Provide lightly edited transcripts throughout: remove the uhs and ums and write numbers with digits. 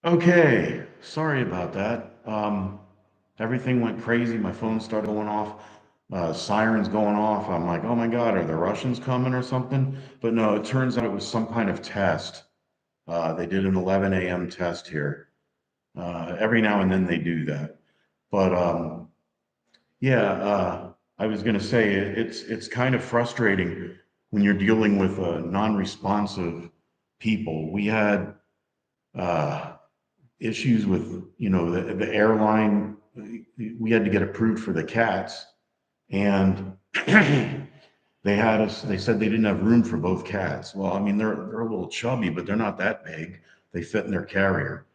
Okay, sorry about that. Everything went crazy. My phone started going off, sirens going off. I'm like, oh my God, are the Russians coming or something? But no, it turns out it was some kind of test. They did an 11 a.m. test here. Every now and then they do that. But yeah, I was going to say it's kind of frustrating when you're dealing with non-responsive people. We had uh, issues with, the airline. We had to get approved for the cats, and they said they didn't have room for both cats. Well, I mean, they're a little chubby, but they're not that big. They fit in their carrier.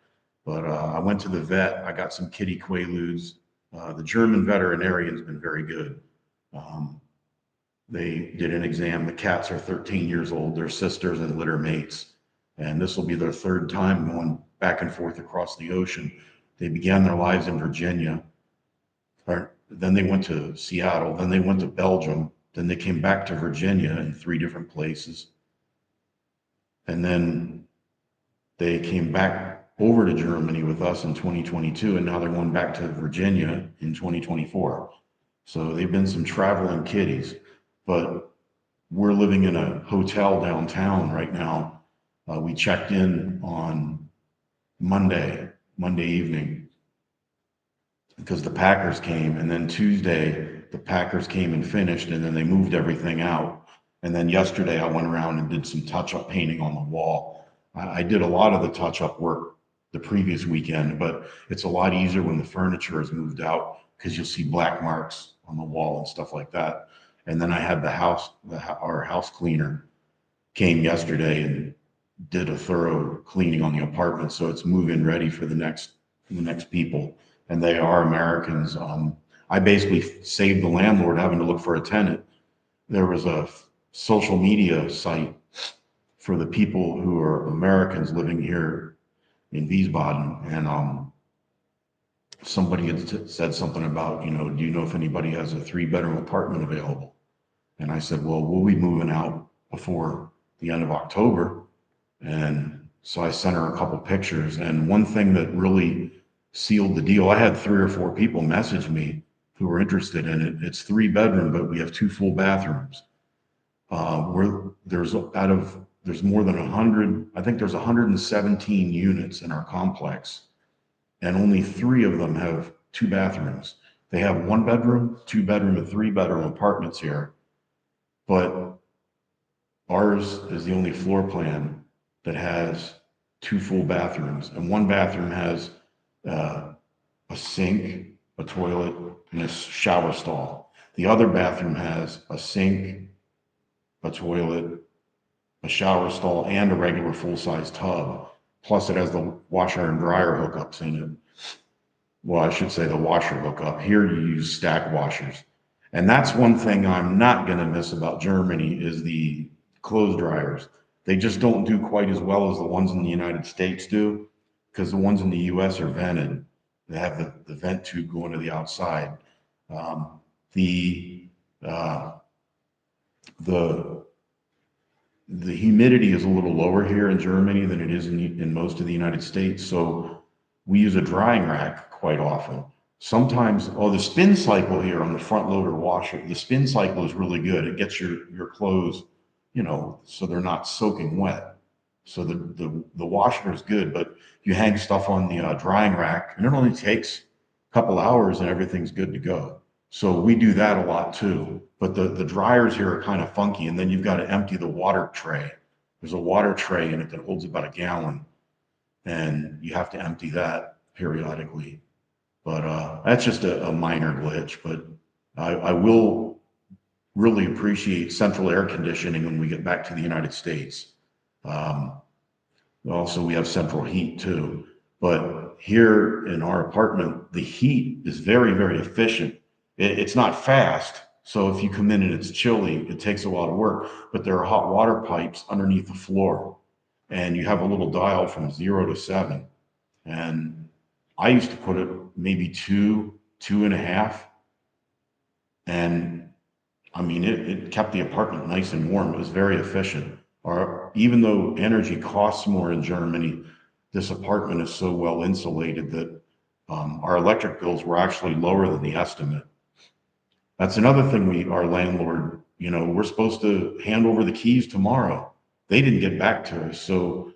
But I went to the vet. I got some kitty quaaludes. The German veterinarian's been very good. Um, they did an exam. The cats are 13 years old. They're sisters and litter mates. And this will be their third time going back and forth across the ocean. They began their lives in Virginia, or then they went to Seattle, then they went to Belgium, then they came back to Virginia in three different places. And then they came back over to Germany with us in 2022, and now they're going back to Virginia in 2024. So they've been some traveling kitties, but we're living in a hotel downtown right now. We checked in on Monday evening, because the Packers came, and then Tuesday the Packers came and finished, and then they moved everything out. And then yesterday I went around and did some touch-up painting on the wall. I did a lot of the touch-up work the previous weekend, but it's a lot easier when the furniture is moved out because you'll see black marks on the wall and stuff like that. And then I had our house cleaner came yesterday and did a thorough cleaning on the apartment, so it's move-in ready for the next people, and they are Americans. I basically saved the landlord having to look for a tenant. There was a social media site for the people who are Americans living here in Wiesbaden, and somebody had said something about, do you know if anybody has a three-bedroom apartment available? And I said, well, we'll be moving out before the end of October. And so I sent her a couple pictures. And one thing that really sealed the deal, I had three or four people message me who were interested in it. It's three-bedroom, but we have two full bathrooms. There's more than 100, I think there's 117 units in our complex, and only three of them have two bathrooms. They have one bedroom, two bedroom, and three-bedroom apartments here, but ours is the only floor plan that has two full bathrooms, and one bathroom has uh, a sink, a toilet, and a shower stall. The other bathroom has a sink, a toilet, a shower stall, and a regular full-size tub. Plus, it has the washer and dryer hookups in it. Well, I should say the washer hookup. Here you use stack washers. And that's one thing I'm not going to miss about Germany is the clothes dryers. They just don't do quite as well as the ones in the United States do, because the ones in the US are vented. They have the vent tube going to the outside. Um, the uh, the the humidity is a little lower here in Germany than it is in most of the United States. So we use a drying rack quite often. Sometimes, oh, the spin cycle here on the front loader washer, the spin cycle is really good. It gets your clothes, so they're not soaking wet. So the washer is good, but you hang stuff on the drying rack, and it only takes a couple hours, and everything's good to go. So we do that a lot too. But the dryers here are kind of funky, and then you've got to empty the water tray. There's a water tray in it that holds about a gallon, and you have to empty that periodically. But that's just a minor glitch. But I will really appreciate central air conditioning when we get back to the United States. Um, Also, we have central heat too. But here in our apartment, the heat is very, very efficient. It's not fast. So if you come in and it's chilly, it takes a lot of work. But there are hot water pipes underneath the floor, and you have a little dial from 0 to 7. And I used to put it maybe two, 2.5. And I mean, it kept the apartment nice and warm. It was very efficient. Or even though energy costs more in Germany, this apartment is so well insulated that our electric bills were actually lower than the estimate. That's another thing our landlord, we're supposed to hand over the keys tomorrow. They didn't get back to us. So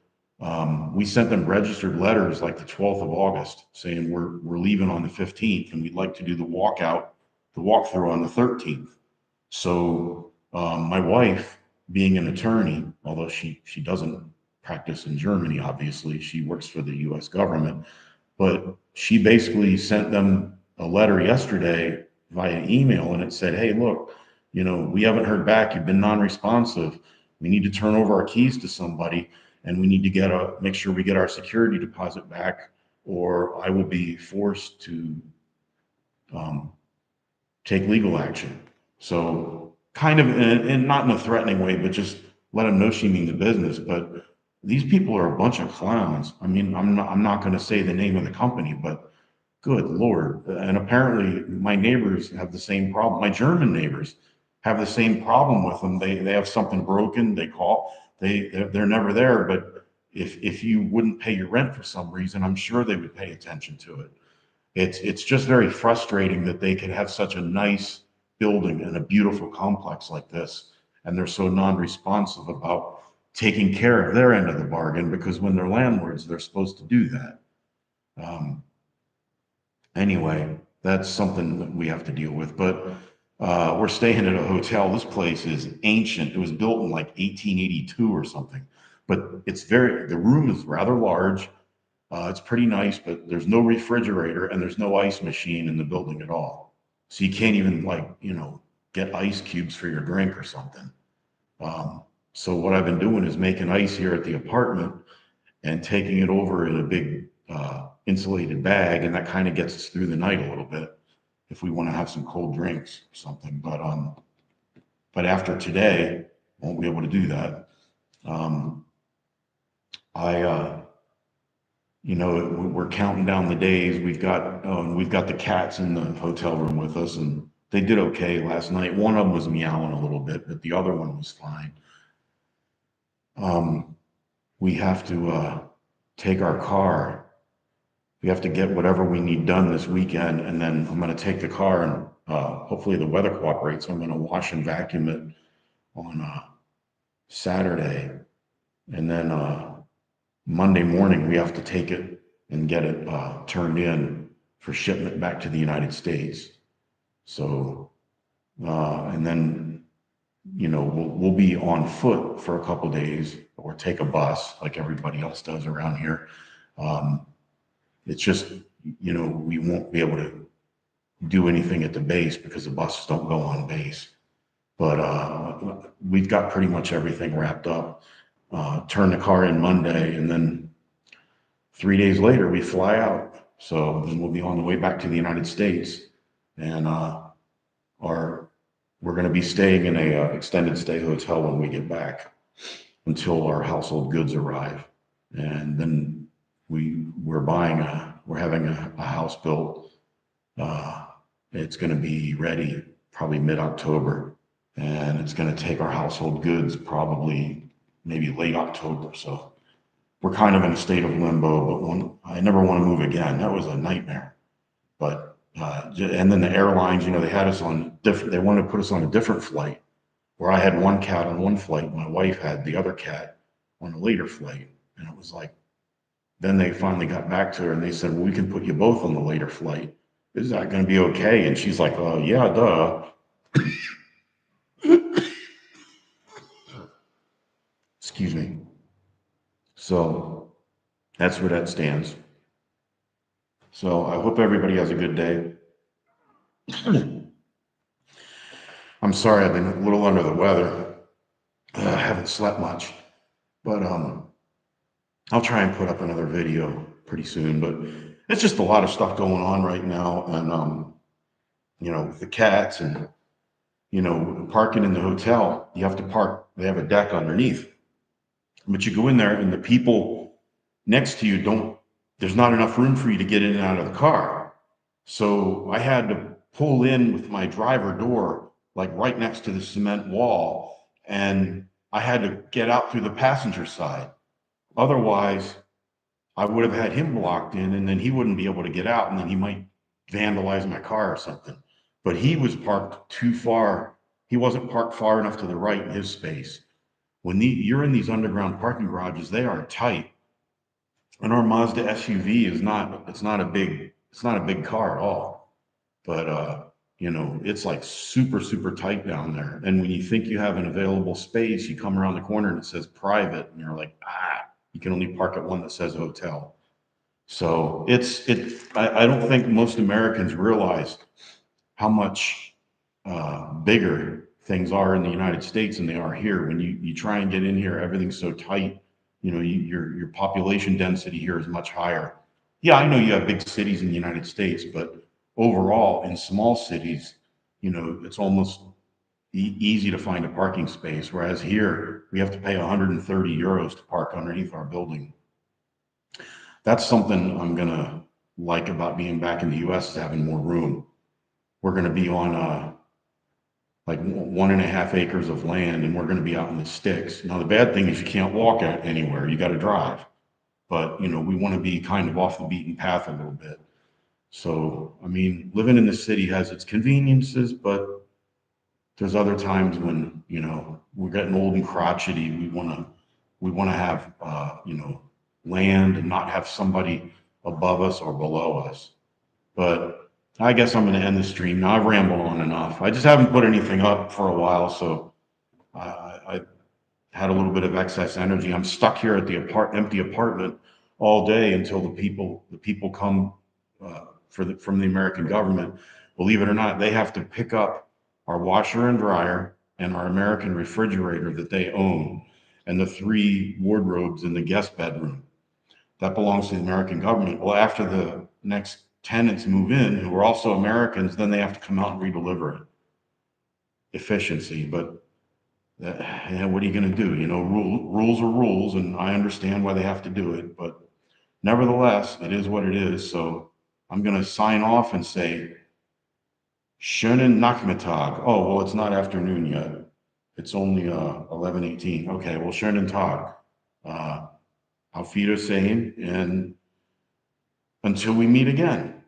we sent them registered letters like the 12th of August saying we're leaving on the 15th and we'd like to do the walkthrough on the 13th. So my wife, being an attorney, although she doesn't practice in Germany, obviously, she works for the US government, but she basically sent them a letter yesterday via email and it said, hey, look, we haven't heard back. You've been non-responsive. We need to turn over our keys to somebody and we need to make sure we get our security deposit back or I will be forced to take legal action. So kind of, and not in a threatening way, but just let them know she means the business. But these people are a bunch of clowns. I mean, I'm not going to say the name of the company, but good Lord. And apparently my neighbors have the same problem. My German neighbors have the same problem with them. They have something broken. They call, they're never there. But if you wouldn't pay your rent for some reason, I'm sure they would pay attention to it. It's just very frustrating that they can have such a nice building and a beautiful complex like this, and they're so non-responsive about taking care of their end of the bargain because when they're landlords, they're supposed to do that. Um, anyway, that's something that we have to deal with. But we're staying at a hotel. This place is ancient. It was built in like 1882 or something, but the room is rather large. It's pretty nice, but there's no refrigerator and there's no ice machine in the building at all. So you can't even get ice cubes for your drink or something. So what I've been doing is making ice here at the apartment and taking it over in a big insulated bag, and that kind of gets us through the night a little bit if we want to have some cold drinks or something. But after today, won't be able to do that. We're counting down the days. We've got the cats in the hotel room with us, and they did okay last night. One of them was meowing a little bit, but the other one was fine. We have to take our car. We have to get whatever we need done this weekend, and then I'm going to take the car and hopefully the weather cooperates. I'm going to wash and vacuum it on Saturday, and then Monday morning we have to take it and get it turned in for shipment back to the United States. So, and then we'll be on foot for a couple days or take a bus like everybody else does around here. It's just we won't be able to do anything at the base because the buses don't go on base. But we've got pretty much everything wrapped up. Turn the car in Monday, and then 3 days later we fly out. So then we'll be on the way back to the United States, and we're going to be staying in a extended stay hotel when we get back until our household goods arrive, and then we're having a house built. It's going to be ready probably mid-October, and it's going to take our household goods probably maybe late October. So we're kind of in a state of limbo, but I never want to move again. That was a nightmare. But and then the airlines, they had us on they wanted to put us on a different flight where I had one cat on one flight, my wife had the other cat on a later flight. And it was like, then they finally got back to her and they said, well, we can put you both on the later flight. Is that going to be okay? And she's like, oh, yeah, duh. Excuse me. So that's where that stands. So I hope everybody has a good day. I'm sorry, I've been a little under the weather. I haven't slept much, but I'll try and put up another video pretty soon. But it's just a lot of stuff going on right now, and with the cats and parking in the hotel. You have to park. They have a deck underneath, but you go in there, and the people next to you don't. There's not enough room for you to get in and out of the car. So I had to pull in with my driver door, like right next to the cement wall, and I had to get out through the passenger side. Otherwise, I would have had him blocked in, and then he wouldn't be able to get out, and then he might vandalize my car or something. But he was parked too far. He wasn't parked far enough to the right in his space. You're in these underground parking garages, they are tight. And our Mazda SUV is not, it's not a big car at all. But, it's like super, super tight down there. And when you think you have an available space, you come around the corner and it says private, and you're like, you can only park at one that says hotel. So I don't think most Americans realize how much bigger things are in the United States than they are here. When you try and get in here, everything's so tight. Your population density here is much higher. Yeah, I know you have big cities in the United States, but overall, in small cities, it's almost easy to find a parking space. Whereas here, we have to pay 130 euros to park underneath our building. That's something I'm gonna like about being back in the US, is having more room. We're gonna be on like 1.5 acres of land, and we're gonna be out in the sticks. Now, the bad thing is you can't walk out anywhere, you gotta drive. But, we wanna be kind of off the beaten path a little bit. So, I mean, living in the city has its conveniences, but there's other times when, we're getting old and crotchety. We wanna have, land and not have somebody above us or below us. But I guess I'm gonna end the stream now. I've rambled on enough. I just haven't put anything up for a while, so I had a little bit of excess energy. I'm stuck here at the empty apartment all day until the people come from the American government. Believe it or not, they have to pick up our washer and dryer and our American refrigerator that they own, and the 3 wardrobes in the guest bedroom. That belongs to the American government. Well, after the next tenants move in, who are also Americans, then they have to come out and redeliver it. Efficiency, but what are you going to do? Rules are rules, and I understand why they have to do it, but nevertheless, it is what it is. So I'm going to sign off and say, schönen Nachmittag. Oh, well, it's not afternoon yet. It's only 11:18. Okay, well, schönen Tag. Auf Wiedersehen, and until we meet again.